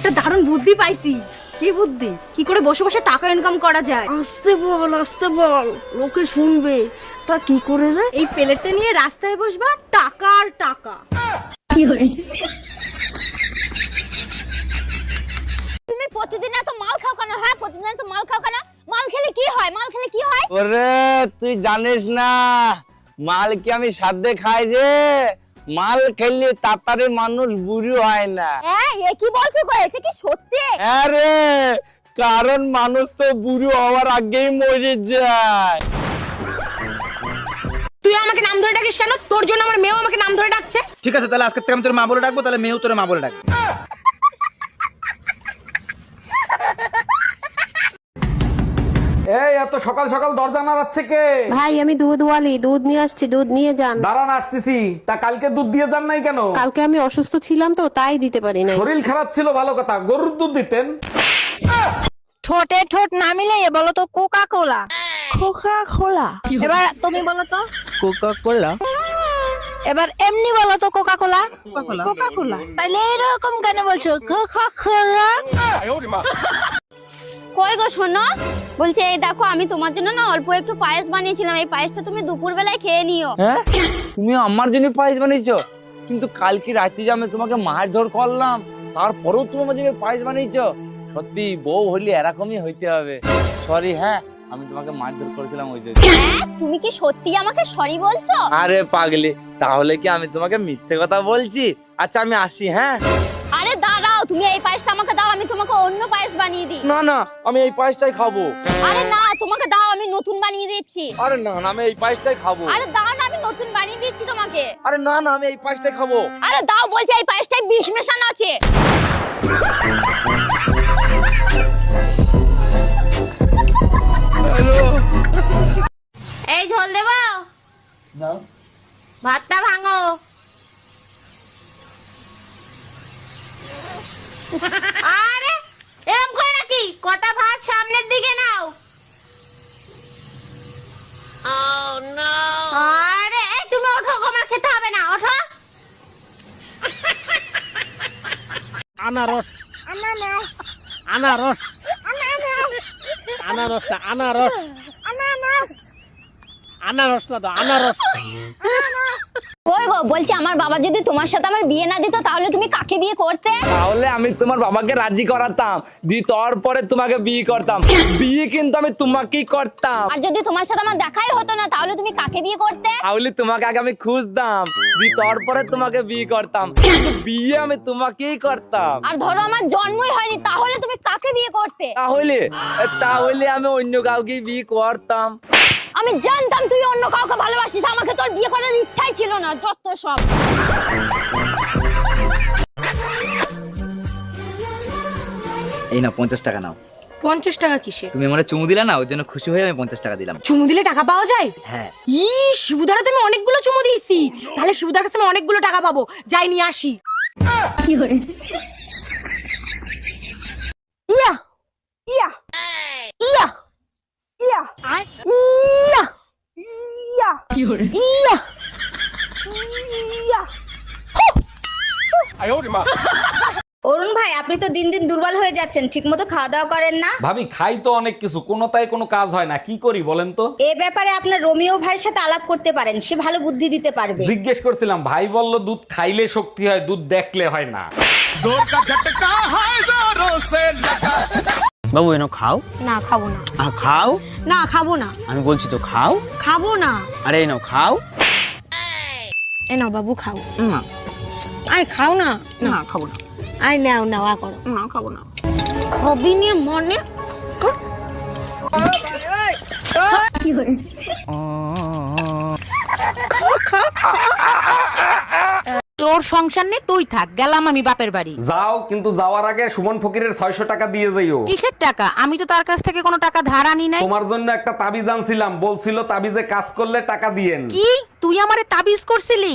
একটা দারুণ বুদ্ধি পাইছি। কি বুদ্ধি? কি করে বসে বসে টাকা ইনকাম করা যায়। আস্তে বল, লোকে শুনবে। তা কি করে রে? এই প্লেটটা নিয়ে রাস্তায় বসবা, টাকা আর টাকা। তুমি প্রতিদিন এত মাল খাও কেন? হ্যাঁ, প্রতিদিন এত মাল খাও কেন? মাল খেলে কি হয়? মাল খেলে কি হয়? ওরে তুই জানিস না মাল কি আমি সাধ্যে খাই যে মাল খেলে তাড়াতাড়ি মানুষ বুড়ি হয় না। হ্যাঁ, এ কি বলছো গো? এটা কি সত্যি? আরে কারণ মানুষ তো বুড়ি হওয়ার আগেই মরে যায়। তুই আমাকে নাম ধরে ডাকিস কেন? তোর জন্য আমার মেয়েও আমাকে নাম ধরে ডাকছে। ঠিক আছে, তাহলে আজকে থেকে আমি তোর মা বলে ডাকবো, তাহলে মেয়েও তোর মা বলে ডাকবে। এই এত সকাল সকাল দরজা নাড়াচ্ছে কে? ভাই আমি দুধওয়ালি, দুধ নিয়ে আসছি, দুধ নিয়ে যান। দাঁড়ান আসতেছি। তা কালকে দুধ দিয়ে যান নাই কেন? কালকে আমি অসুস্থ ছিলাম তো তাই দিতে পারি নাই। শরীর খারাপ ছিল ভালো কথা, গরুর দুধ দিতেন। ঠোঁটে ঠোঁট না মিলে বলো তো কোকা কোলা। খোকা খোলা। এবার তুমি বলো তো কোকা কোলা। এবার এমনি বলো তো কোকা কোলা। কোকা কোলা। তাইলে এরকম কেন বলছো কোকা কোলা? কই গো শোনো, বলছে এই দেখো আমি তোমার জন্য না অল্প একটু পায়েস বানিয়েছিলাম, এই পায়েসটা তুমি দুপুর বেলায় খেয়ে নিও। হ্যাঁ তুমি আমার জন্য পায়েস বানিয়েছো? কিন্তু কালকে রাতে যে আমি তোমাকে মারধর করলাম তারপরেও তুমি আমার জন্য পায়েস বানিয়েছো। সত্যি বউ হলে এরকমই হইতে হবে। সরি, হ্যাঁ আমি তোমাকে মারধর করেছিলাম ওই জন্য। হ্যাঁ, তুমি কি সত্যি আমাকে সরি বলছো? আরে পাগলি, তাহলে কি আমি তোমাকে মিথ্যে কথা বলছি? আচ্ছা আমি আসি। হ্যাঁ আরে দাঁড়াও, তুমি এই পায়েসটা আমাকে দাও, আমি তোমাকে অন্য পায়েস বানিয়ে দিই। না না, আমি এই পায়েসটাই খাবো। আরে না, তোমাকে দাও, আমি নতুন বানিয়ে দিচ্ছি। আরে না না, আমি এই পায়েসটাই খাবো। আরে দাও না, আমি নতুন বানিয়ে দিচ্ছি তোমাকে। আরে না না, আমি এই পায়েসটাই খাবো। আরে দাও বলছি, এই পায়েসটায় বিষ মেশানো আছে। এই ঝোল দেবো? ভাতটা ভাঙো। আরে এরকম করে নাকি? কটা ভাত সামনের দিকে নাও। আরে এই তুমি ওঠো, আমার খেতে হবে না, ওঠো। আনারস আনারস আনারস আনারস আনারস আনারস না তো আনারস। কই গো, বলছি আমার বাবা যদি তোমার সাথে আমার বিয়ে না দিত তাহলে তুমি কাকে বিয়ে করতে? তাহলে আমি তোমার বাবাকে রাজি করাতাম, দি তারপরে তোমাকে বিয়ে করতাম। বিয়ে কিন্তু আমি তোমাকেই করতাম। আর যদি তোমার সাথে আমার দেখাই হতো না তাহলে তুমি কাকে বিয়ে করতে? তাহলে তোমাকে আগে আমি খুঁজতাম, দি তারপরে তোমাকে বিয়ে করতাম। কিন্তু বিয়ে আমি তোমাকেই করতাম। আর ধরো আমার জন্মই হয়নি, তাহলে তুমি কাকে বিয়ে করতে? তাহলে আমি অন্য কাউকে বিয়ে করতাম। আমি জানতাম তুই অন্য কাউকে ভালোবাসিস, আমাকে তোর বিয়ে করার ইচ্ছাই ছিল না, যত সব। এই নাও 50 টাকা নাও। 50 টাকা কিসে? তুমি আমারে চুমু দিলা না, ওর জন্য খুশি হয়ে আমি 50 টাকা দিলাম। চুমু দিলে টাকা পাওয়া যায়? হ্যাঁ। শিবুদার তো আমি অনেকগুলো চুমু দিয়েছি, তাহলে শিবুদার কাছে আমি অনেকগুলো টাকা পাবো। যাই নিয়ে আসি। ইয়া ইয়া ইয়া ইয়া ইয়া ইয়া ইয়া ইয়া। অরুণ ভাই, আপনি তো দিন দিন দুর্বল হয়ে যাচ্ছেন, ঠিকমতো খাওয়া দাওয়া করেন না। ভাবি খাই তো অনেক কিছু, কোনোটাই কোনো কাজ হয় না, কি করি বলেন তো? এ ব্যাপারে আপনার রোমিও ভাইয়ের সাথে আলাপ করতে পারেন, সে ভালো বুদ্ধি দিতে পারবে। জিজ্ঞেস করছিলাম, ভাই বলল দুধ খাইলে শক্তি হয়, দুধ দেখলে হয় না। বাবু এনো খাও। না খাবো না। খাও না খাবো না। আমি বলছি তো খাও। খাবো না। আরে এনো খাও। এ নাও বাবু, খাও। না আরে খাও না। না খাবো না। আরে নাও নাও, করো। না খাবো না। খাবি নিয়ে মনে কর। তোর সংসার নেই, তুই থাক, গেলাম আমি বাপের বাড়ি। যাও, কিন্তু যাওয়ার আগে সুমন ফকিরের 600 টাকা দিয়ে যাইও। কিসের টাকা? আমি তো তার কাছ থেকে কোনো টাকা ধার আনি নাই। তোমার জন্য একটা তাবিজ আনছিলাম, বলছিল তাবিজে কাজ করলে টাকা দিয়েন। কি তুই আমারে তাবিজ করছিলি?